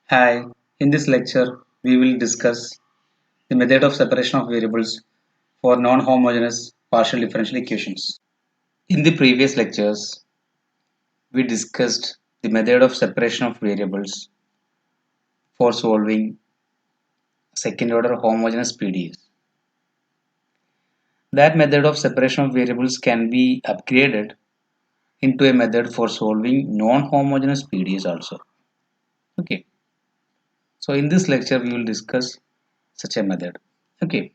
Hi, in this lecture we will discuss the method of separation of variables for non-homogeneous partial differential equations. In the previous lectures we discussed the method of separation of variables for solving second order homogeneous PDEs. That method of separation of variables can be upgraded into a method for solving non-homogeneous PDEs also. Okay, so in this lecture we will discuss such a method. Okay.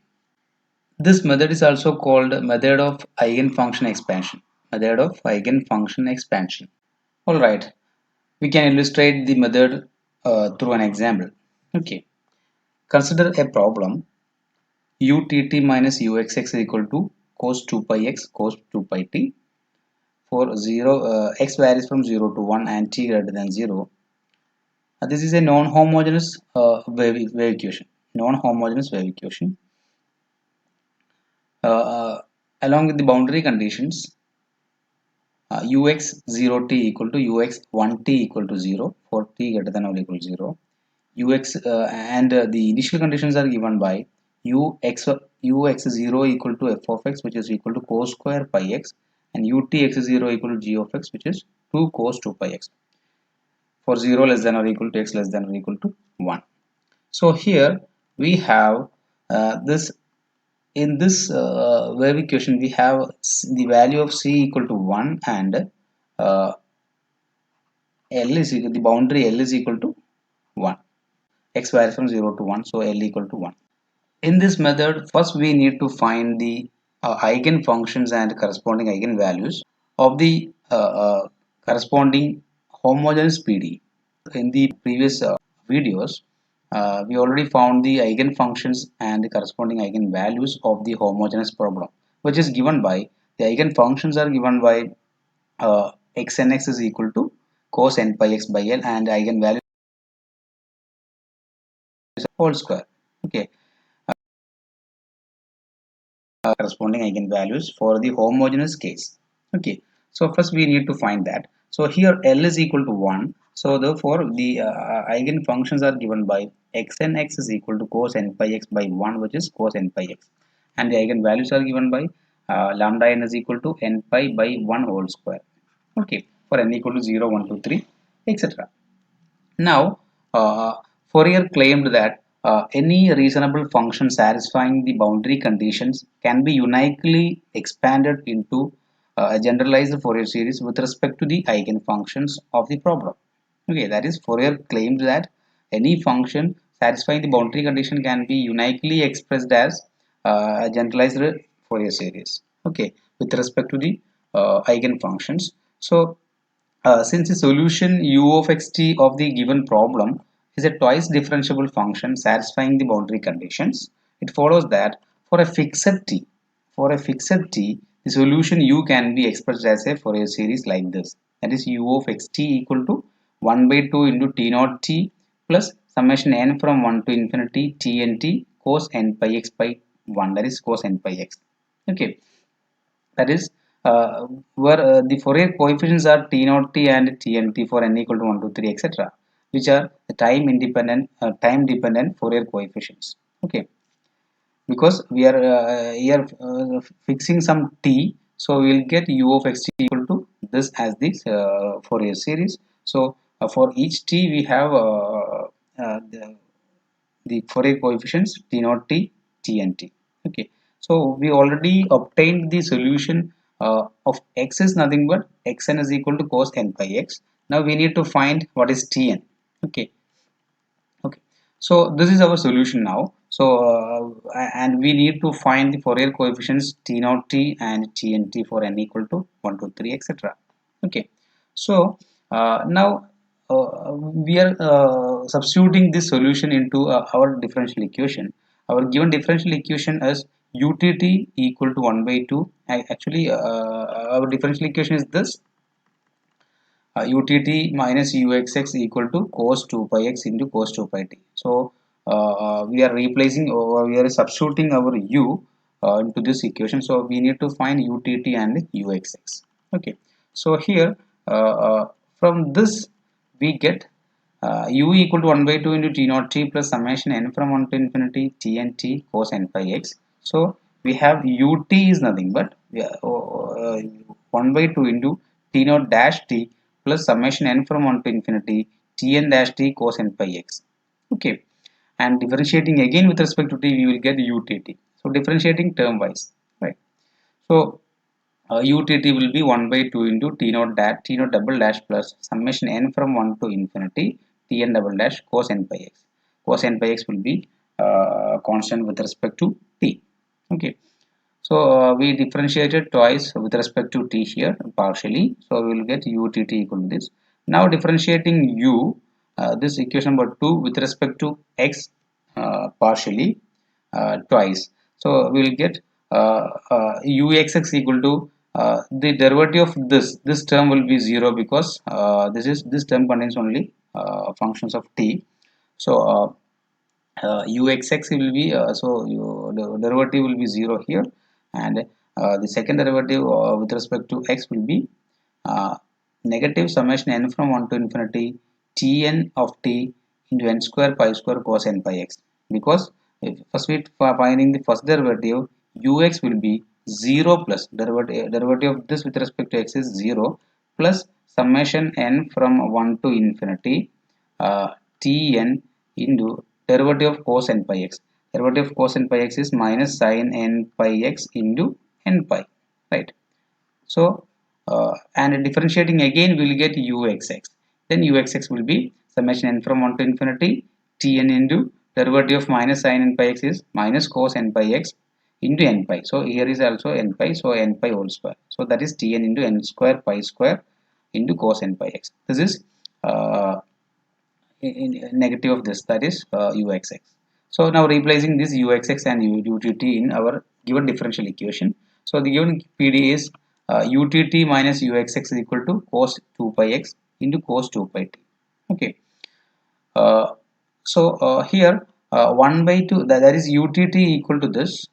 This method is also called method of eigenfunction expansion. Method of eigenfunction expansion. Alright, we can illustrate the method through an example. Okay, consider a problem utt minus uxx is equal to cos 2 pi x cos 2 pi t for 0 x varies from 0 to 1 and t greater than 0. This is a non-homogeneous wave equation. Non-homogeneous wave equation. Along with the boundary conditions ux 0 t equal to ux 1 t equal to 0 for t greater than or equal to 0 ux and the initial conditions are given by ux 0 equal to f of x which is equal to cos square pi x and utx 0 equal to g of x which is 2 cos 2 pi x for 0 less than or equal to x less than or equal to 1. So here we have this in this wave equation we have the value of c equal to 1 and uh, L is equal, the boundary L is equal to 1. X varies from 0 to 1, so L equal to 1. In this method, first we need to find the eigenfunctions and corresponding eigenvalues of the corresponding homogeneous PD. In the previous videos, we already found the eigenfunctions and the corresponding eigenvalues of the homogeneous problem, which is given by the eigenfunctions are given by x n x is equal to cos n pi x by L and eigenvalue whole square. Okay, corresponding eigenvalues for the homogeneous case. Okay, so first we need to find that. So here L is equal to 1. So therefore the eigenfunctions are given by x n x is equal to cos n pi x by 1 which is cos n pi x and the eigenvalues are given by lambda n is equal to n pi by 1 whole square. Okay, for n equal to 0, 1, 2, 3, etc. Now, Fourier claimed that any reasonable function satisfying the boundary conditions can be uniquely expanded into a generalized Fourier series with respect to the eigenfunctions of the problem. Okay, that is Fourier claimed that any function satisfying the boundary condition can be uniquely expressed as a generalized Fourier series. Okay, with respect to the eigenfunctions. So since the solution u of xt of the given problem is a twice differentiable function satisfying the boundary conditions, it follows that for a fixed t, the solution u can be expressed as a Fourier series like this. That is u of xt equal to 1 by 2 into t naught t plus summation n from 1 to infinity t n t cos n pi x by 1. That is cos n pi x. Okay, that is where the Fourier coefficients are t naught t and tnt for n equal to 1 to 3 etc, which are the time dependent Fourier coefficients. Okay, because we are here fixing some t, so we will get u of x t equal to this as this Fourier series. So for each t we have the Fourier coefficients t naught t, t and t. Okay, so we already obtained the solution of x is nothing but xn is equal to cos n pi x. Now we need to find what is tn. Okay, okay. So this is our solution now. So and we need to find the Fourier coefficients t naught t and tnt for n equal to 1 to 3 etc. Okay, so now we are substituting this solution into our differential equation. Our given differential equation is utt equal to 1 by 2. Actually, our differential equation is this utt minus uxx equal to cos 2 pi x into cos 2 pi t. So we are replacing or we are substituting our u into this equation. So we need to find utt and uxx. Okay, so here from this we get u equal to 1 by 2 into t naught t plus summation n from 1 to infinity t and t cos n pi x. So we have ut is nothing but 1 by 2 into t naught dash t plus summation n from 1 to infinity t n dash t cos n pi x. Okay, and differentiating again with respect to t, we will get utt. So differentiating term wise, right? So utt will be 1 by 2 into t naught double dash plus summation n from 1 to infinity t n double dash cos n pi x. Cos n pi x will be constant with respect to t. Okay, so we differentiated twice with respect to t here partially, so we will get utt equal to this. Now differentiating this equation number 2 with respect to x partially twice, so we will get uxx equal to the derivative of this term will be 0 because this term contains only functions of t. So uxx will be the derivative will be 0 here, and the second derivative with respect to x will be uh, negative summation n from 1 to infinity tn of t into n square pi square cos n pi x, because if first we finding the first derivative, ux will be 0 plus derivative of this with respect to x is 0 plus summation n from 1 to infinity uh, tn into derivative of cos n pi x. Derivative of cos n pi x is minus sin n pi x into n pi, right? So and differentiating again we will get uxx. Then uxx will be summation n from 1 to infinity tn into derivative of minus sin n pi x is minus cos n pi x into n pi. So here is also n pi, so n pi whole square. So that is tn into n square pi square into cos n pi x. This is uh, negative of this, that is uxx. So now replacing this uxx and utt in our given differential equation. So the given PD is utt minus uxx is equal to cos 2 pi x into cos 2 pi t. Okay, uh, so here 1 by 2 that is utt equal to this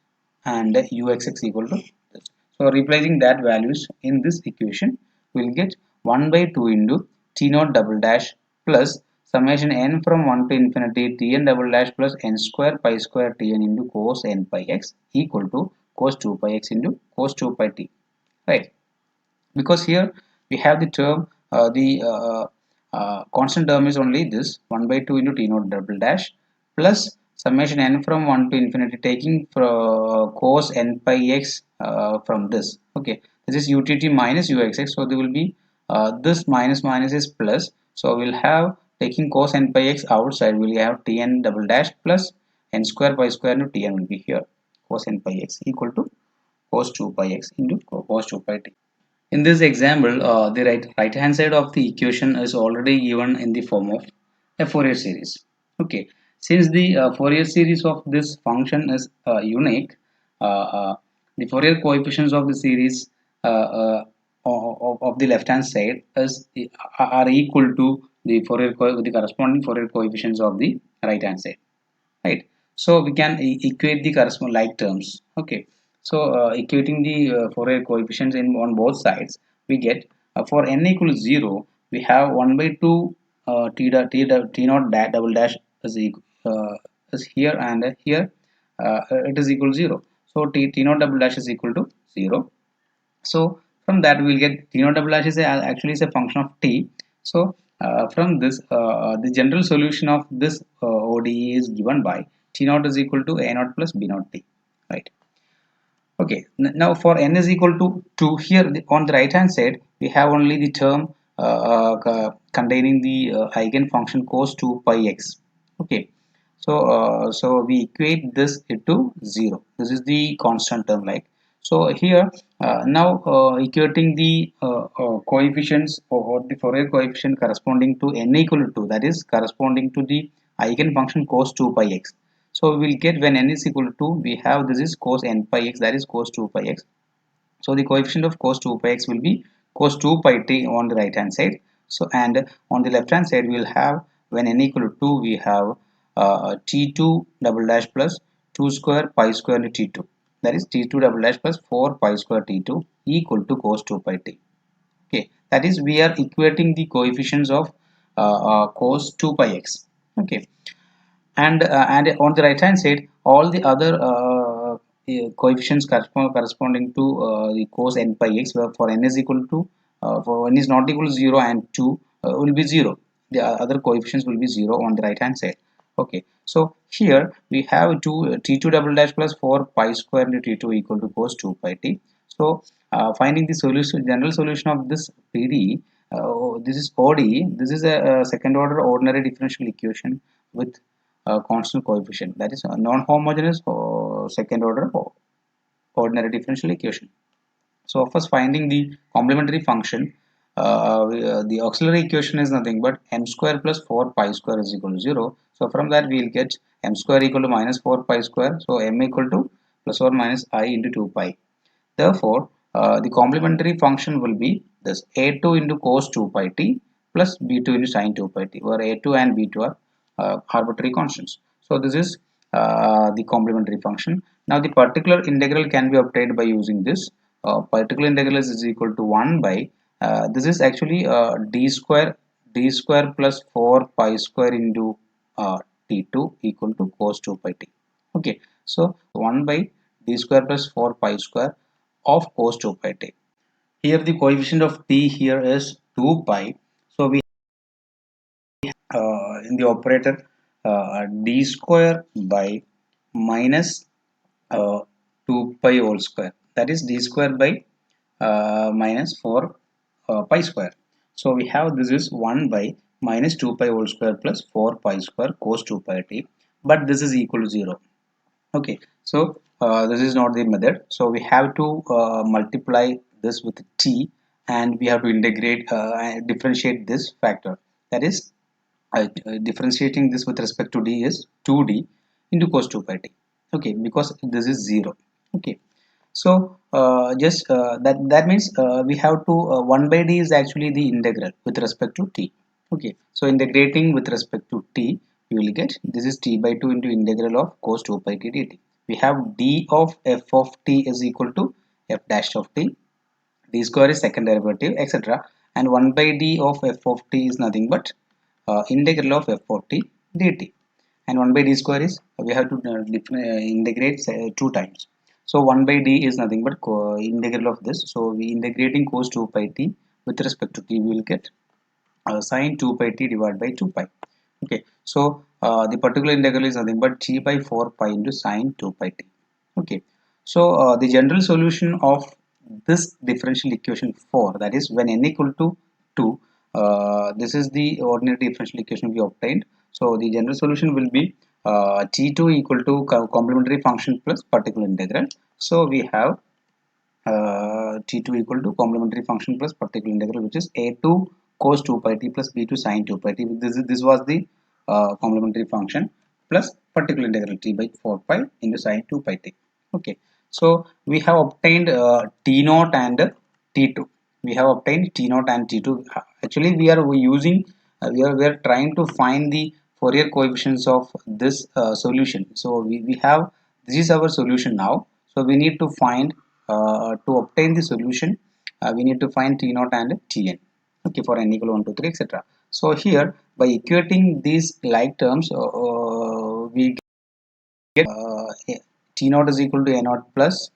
and uxx equal to this. So replacing that values in this equation, we will get 1 by 2 into t naught double dash plus summation n from 1 to infinity tn double dash plus n square pi square tn into cos n pi x equal to cos 2 pi x into cos 2 pi t, right? Because here we have the term the constant term is only this 1 by 2 into t naught double dash plus summation n from 1 to infinity taking cos n pi x from this. Okay, this is utt minus uxx, so there will be this minus minus is plus, so we'll have taking cos n pi x outside, we'll have tn double dash plus n square pi square into tn will be here cos n pi x equal to cos 2 pi x into cos 2 pi t. In this example, the right hand side of the equation is already given in the form of a Fourier series. Okay, since the Fourier series of this function is unique, the Fourier coefficients of the series of the left hand side are equal to the the corresponding Fourier coefficients of the right hand side, right? So we can equate the corresponding like terms. Okay, so equating the Fourier coefficients in on both sides, we get for n equals 0 we have 1 by 2 t naught double dash is here, and here it is equal to 0, so t naught double dash is equal to 0. So from that we will get t naught double dash is actually is a function of t. So from this the general solution of this ODE is given by t naught is equal to a naught plus b naught t, right? Okay, now for n is equal to 2, here on the right hand side we have only the term containing the eigen function cos 2 pi x. Okay, so so we equate this into 0, this is the constant term, like. So here now equating the coefficients or the Fourier coefficient corresponding to n equal to 2, that is corresponding to the eigen function cos 2 pi x. So we will get when n is equal to 2, we have this is cos n pi x, that is cos 2 pi x. So the coefficient of cos 2 pi x will be cos 2 pi t on the right hand side. So and on the left hand side we will have when n equal to 2 we have t2 double dash plus 2 square pi square into t2, that is t2 double dash plus 4 pi square t2 equal to cos 2 pi t. Okay, that is we are equating the coefficients of cos 2 pi x. Okay, and on the right hand side all the other coefficients corresponding to the cos n pi x, where for n is equal to for n is not equal to 0 and 2 will be 0. The other coefficients will be 0 on the right hand side. Okay, so here we have t2 double dash plus 4 pi square into t2 equal to cos 2 pi t. So finding the solution, general solution of this PDE, this is ODE. This is a second order ordinary differential equation with constant coefficient, that is a non-homogeneous second order ordinary differential equation. So first finding the complementary function, the auxiliary equation is nothing but m square plus 4 pi square is equal to 0. So from that we will get m square equal to minus 4 pi square. So m equal to plus or minus I into 2 pi. Therefore, the complementary function will be this a2 into cos 2 pi t plus b2 into sin 2 pi t, where a2 and b2 are arbitrary constants. So this is the complementary function. Now the particular integral can be obtained by using this. Particular integral is equal to 1 by this is actually d square plus 4 pi square into t2 equal to cos 2 pi t. Okay, so 1 by d square plus 4 pi square of cos 2 pi t. Here the coefficient of t here is 2 pi. So we in the operator d square by minus 2 pi whole square, that is d square by minus 4 pi square. So we have this is 1 by minus 2 pi whole square plus 4 pi square cos 2 pi t, but this is equal to 0. Okay, so this is not the method, so we have to multiply this with t, and we have to integrate and differentiate this factor, that is differentiating this with respect to d is 2d into cos 2 pi t. Okay, because this is 0. Okay, so just that means we have to 1 by d is actually the integral with respect to t. Okay, so integrating with respect to t, you will get this is t by 2 into integral of cos 2 pi t dt. We have d of f of t is equal to f dash of t, d square is second derivative, etc., and 1 by d of f of t is nothing but integral of f of t dt, and 1 by d square is we have to integrate two times. So 1 by d is nothing but integral of this, so we integrating cos 2 pi t with respect to t, we will get sin 2 pi t divided by 2 pi. Okay, so the particular integral is nothing but t by 4 pi into sin 2 pi t. Okay, so the general solution of this differential equation 4, that is when n equal to 2, this is the ordinary differential equation we obtained. So the general solution will be t2 equal to complementary function plus particular integral. So we have t2 equal to complementary function plus particular integral, which is a2 cos 2 pi t plus b2 sin 2 pi t. This was the complementary function plus particular integral t by 4 pi into sin 2 pi t. Okay, so we have obtained t naught and t2. We have obtained t naught and t2. Actually we are using we are trying to find the Fourier coefficients of this solution. So we have, this is our solution now. So we need to find to obtain the solution, we need to find t naught and tn. Okay, for n equal 1 2 3 etc. So here by equating these like terms, we get t naught is equal to a naught plus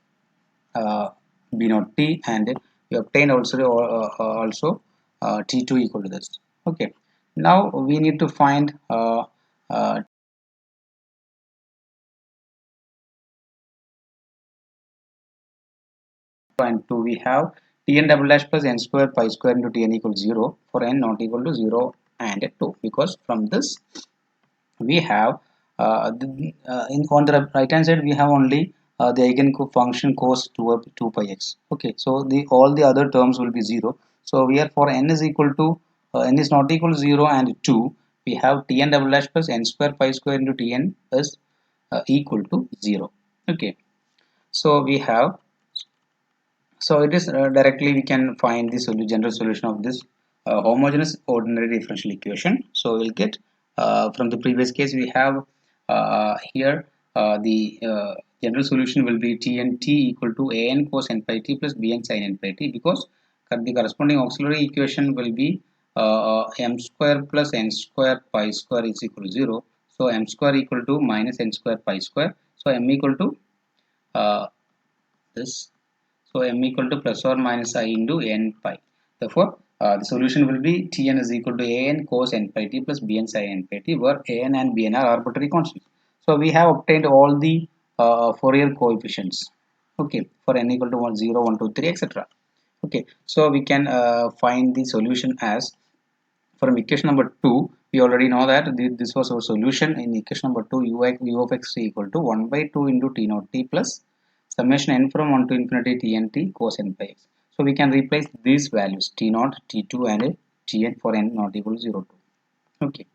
uh, b naught t, and we obtain also t2 equal to this. Okay, now we need to find uh, and 2. We have tn double dash plus n square pi square into tn equals 0 for n not equal to 0 and 2, because from this we have on the right hand side we have only the eigen function cos 2 pi x. Okay, so the all the other terms will be 0. So we are for n is equal to n is not equal to 0 and 2, we have tn double dash plus n square pi square into tn is equal to 0. Okay, so we have, so it is directly we can find the general solution of this homogeneous ordinary differential equation. So we'll get from the previous case we have here the general solution will be t and t equal to an cos n pi t plus bn sin n pi t, because the corresponding auxiliary equation will be m square plus n square pi square is equal to 0. So m square equal to minus n square pi square. So m equal to uh, this. So m equal to plus or minus I into n pi. Therefore, the solution will be Tn is equal to an cos n pi t plus bn sin n pi t, where an and bn are arbitrary constants. So we have obtained all the Fourier coefficients. Okay, for n equal to 1, 0, 1, 2, 3, etc. Okay, so we can find the solution as, from equation number 2, we already know that this was our solution. In equation number 2, u of x equal to 1 by 2 into t naught t plus summation n from 1 to infinity t n t cos n pi x. So we can replace these values t naught, t2 and tn for n not equal to 0 to. Okay,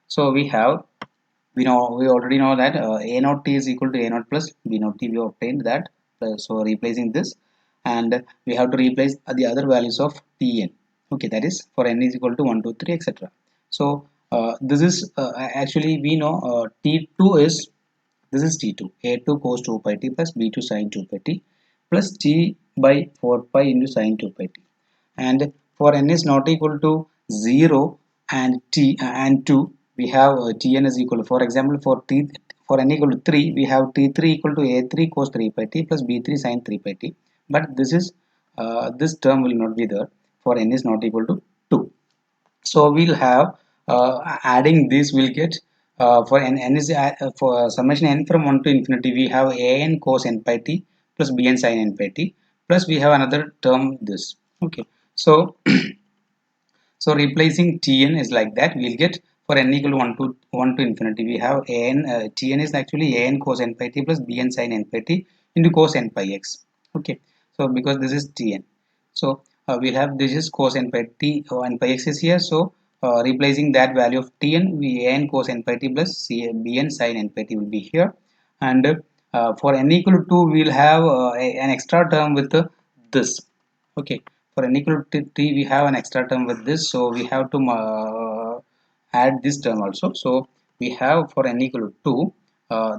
so we already know that a naught t is equal to a naught plus b naught t. We obtained that. So replacing this, and we have to replace the other values of tn. Okay, that is for n is equal to 1, 2, 3, etc. So this is actually we know t2 is, this is t2, a2 cos 2 pi t plus b2 sin 2 pi t plus t by 4 pi into sin 2 pi t. And for n is not equal to 0 and t and 2, we have tn is equal to, for example, for n equal to 3, we have t3 equal to a3 cos 3 pi t plus b3 sin 3 pi t. But this term will not be there for n is not equal to 2. So we'll have adding this, we'll get for n is for summation n from 1 to infinity, we have an cos n pi t plus bn sin n pi t, plus we have another term this. Okay, so so replacing tn is like that, we'll get for n equal to 1 to infinity, we have an tn is actually an cos n pi t plus bn sin n pi t into cos n pi x. Okay, so because this is tn, so we'll have this is cos n pi t, n pi x is here. So replacing that value of tn, we an cos n pi t plus bn sin n pi t will be here. And for n equal to 2, we'll have an extra term with this. Okay, for n equal to t, we have an extra term with this, so we have to add this term also. So we have for n equal to 2,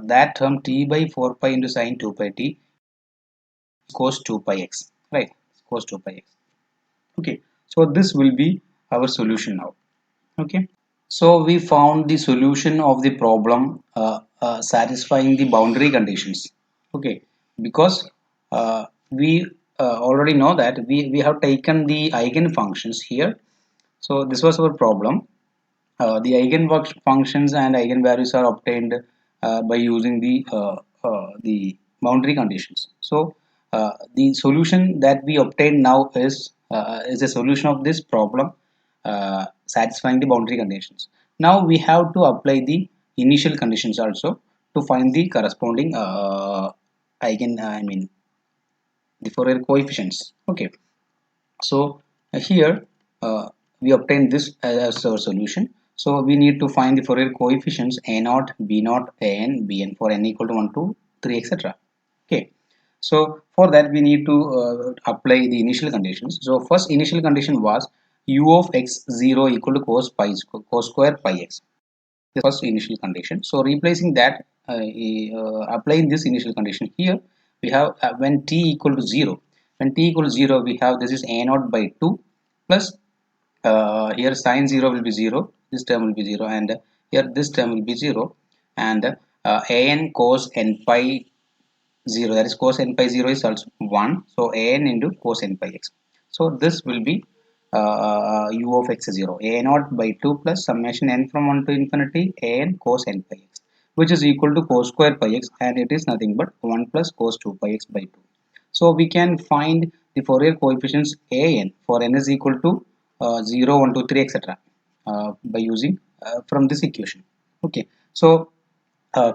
that term t by 4 pi into sin 2 pi t cos 2 pi x, right? Cos 2 pi x. Okay, so this will be our solution now. Okay, so we found the solution of the problem satisfying the boundary conditions. Okay, because we already know that we have taken the eigenfunctions here. So this was our problem. The eigenfunctions and eigenvalues are obtained by using the boundary conditions. So the solution that we obtained now is a solution of this problem satisfying the boundary conditions. Now we have to apply the initial conditions also to find the corresponding I mean the Fourier coefficients. Okay, so here we obtain this as our solution. So we need to find the Fourier coefficients a naught, b naught, an, bn for n equal to 1, 2, 3, etc. Okay, so for that we need to apply the initial conditions. So first initial condition was u of x 0 equal to cos square pi x. The first initial condition. So replacing that, applying this initial condition here, we have when t equal to 0. When t equal to 0, we have this is a naught by 2 plus here sin 0 will be 0. This term will be 0, and here this term will be 0, and an cos n pi 0, that is cos n pi 0 is also 1. So an into cos n pi x. So this will be u of x 0, a naught by 2 plus summation n from 1 to infinity an cos n pi x, which is equal to cos square pi x, and it is nothing but 1 plus cos 2 pi x by 2. So we can find the Fourier coefficients an for n is equal to 0, 1, 2, 3, etc. By using from this equation. Okay, so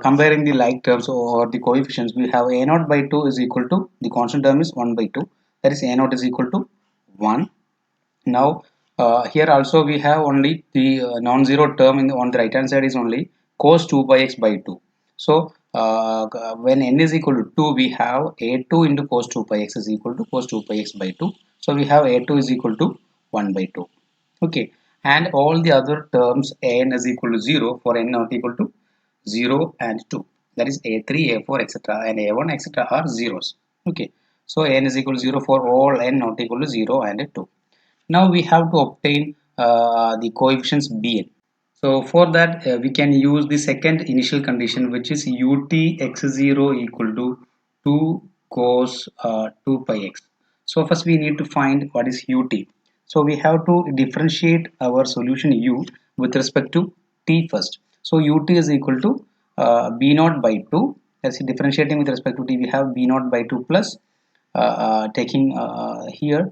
comparing the like terms or the coefficients, we have a naught by 2 is equal to, the constant term is 1 by 2, that is a naught is equal to 1. Now here also we have only the non-zero term on the right hand side is only cos 2 by x by 2. So when n is equal to 2, we have a2 into cos 2 by x is equal to cos 2 by x by 2. So we have a2 is equal to 1 by 2. Okay, and all the other terms n is equal to 0 for n not equal to 0 and 2, that is a3, a4, etc., and a1, etc. are zeros. Okay, so n is equal to 0 for all n not equal to 0 and 2. Now we have to obtain the coefficients Bn. So for that we can use the second initial condition, which is ut x0 equal to 2 cos 2 pi x. So first we need to find what is ut. So we have to differentiate our solution u with respect to t first. So ut is equal to b naught by 2. Let's see, differentiating with respect to t, we have b naught by 2 plus taking here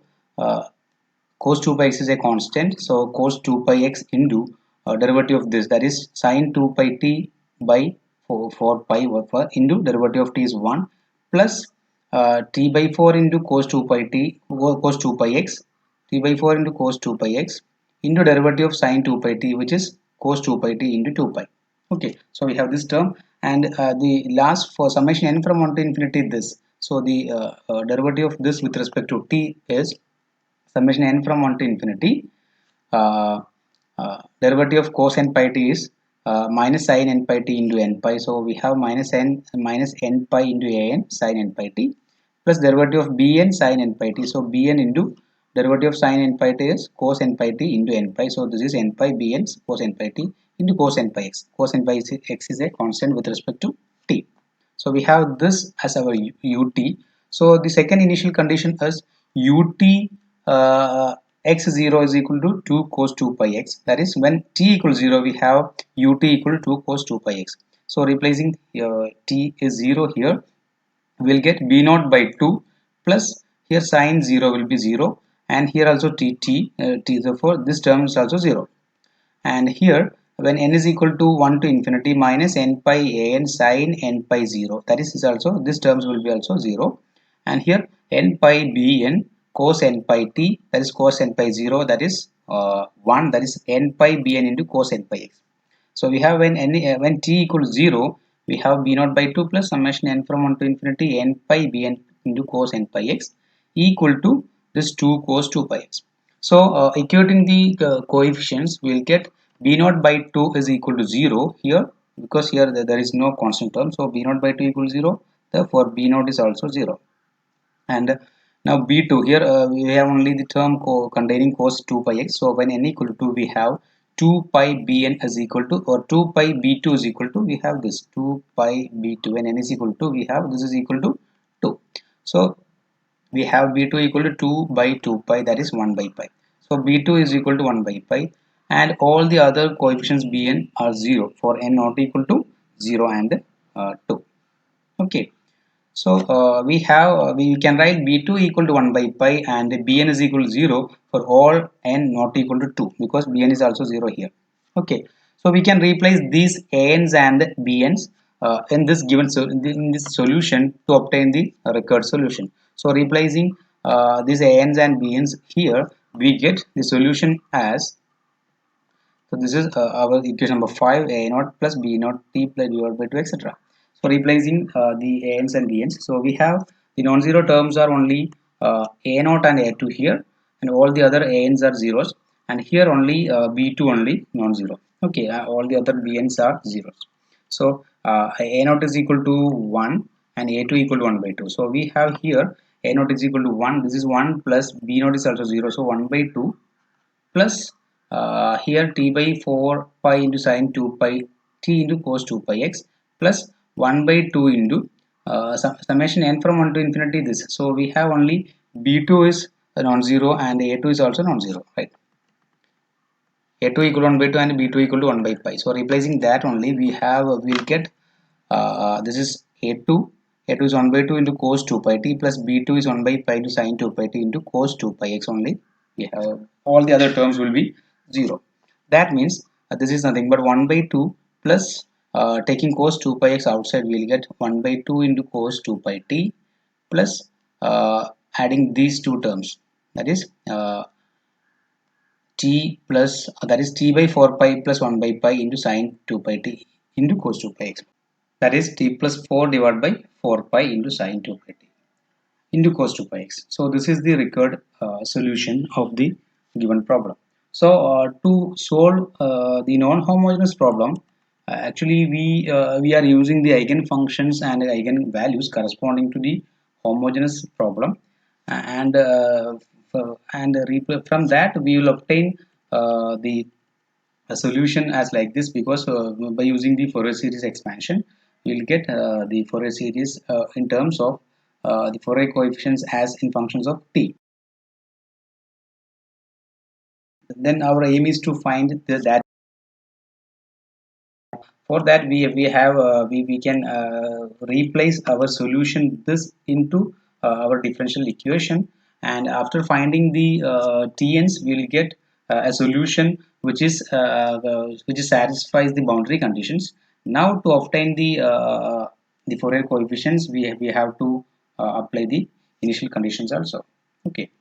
cos 2 pi x is a constant, so cos 2 pi x into derivative of this, that is sin 2 pi t by 4 pi over into derivative of t is 1 plus t by 4 into cos 2 pi t cos 2 pi x, t by 4 into cos 2 pi x into derivative of sin 2 pi t, which is cos 2 pi t into 2 pi. Okay, so we have this term, and the last for summation n from 1 to infinity this. So the derivative of this with respect to t is summation n from 1 to infinity. uh, Derivative of cos n pi t is minus sin n pi t into n pi. So we have minus n pi into an sin n pi t plus derivative of bn sin n pi t. So bn into derivative of sin n pi t is cos n pi t into n pi. So this is n pi bn cos n pi t into cos n pi x. Cos n pi x is a constant with respect to t. So we have this as our ut. So the second initial condition is ut x0 is equal to 2 cos 2 pi x. That is, when t equals 0 we have ut equal to 2 cos 2 pi x. So replacing t is 0 here, we will get b naught by 2 plus here sin 0 will be 0, and here also t, therefore this term is also 0. And here when n is equal to 1 to infinity, minus n pi an sin n pi 0, that is also this terms will be also 0. And here n pi bn cos n pi t, that is cos n pi 0, that is 1, that is n pi bn into cos n pi x. So we have when t equals 0, we have b naught by 2 plus summation n from 1 to infinity n pi bn into cos n pi x equal to this 2 cos 2 pi x. So equating the coefficients, we will get b naught by 2 is equal to 0 here, because here there is no constant term. So b naught by 2 equals 0, therefore b naught is also 0. And now b2, here we have only the term containing cos 2 pi x. So when n equal to 2, we have 2 pi bn is equal to, or 2 pi b2 is equal to, we have this 2 pi b2. When n is equal to, we have this is equal to 2. So we have b2 equal to 2 by 2 pi, that is 1 by pi. So b2 is equal to 1 by pi, and all the other coefficients bn are 0 for n not equal to 0 and 2. Okay, so we can write b2 equal to 1 by pi and bn is equal to 0 for all n not equal to 2, because bn is also 0 here. Okay, so we can replace these ans and bns in this given in this solution to obtain the required solution. So replacing these ans and bns here, we get the solution as, so this is our equation number 5, a naught plus b naught t plus divided by 2, etc. So replacing the ans and bns, so we have the non-zero terms are only a naught and a2 here, and all the other ans are zeros, and here only b2 only non-zero. Okay, all the other bns are zeros. So a naught is equal to 1 and a2 equal to 1 by 2. So we have here a naught is equal to 1. This is 1 plus b naught is also 0. So 1 by 2 plus here t by 4 pi into sin 2 pi t into cos 2 pi x plus 1 by 2 into summation n from 1 to infinity this. So we have only b2 is non-zero and a2 is also non-zero, right? a2 equal to 1 by 2 and b2 equal to 1 by pi. So replacing that only, we have we'll get this is a2. a2 is 1 by 2 into cos 2 pi t plus b2 is 1 by pi into sin 2 pi t into cos 2 pi x only. We have all the other terms will be 0. That means this is nothing but 1 by 2 plus taking cos 2 pi x outside, we will get 1 by 2 into cos 2 pi t plus adding these two terms, that is t plus that is t by 4 pi plus 1 by pi into sin 2 pi t into cos 2 pi x, that is t plus 4 divided by 4 pi into sin 2 pi t into cos 2 pi x. So this is the required solution of the given problem. So to solve the non-homogeneous problem, actually we are using the eigenfunctions and eigenvalues corresponding to the homogeneous problem, and from that we will obtain the a solution as like this, because by using the Fourier series expansion we will get the Fourier series in terms of the Fourier coefficients as in functions of t. Then our aim is to find that. For that we can replace our solution this into our differential equation, and after finding the tn's we will get a solution which satisfies the boundary conditions. Now to obtain the Fourier coefficients we have to apply the initial conditions also. Okay.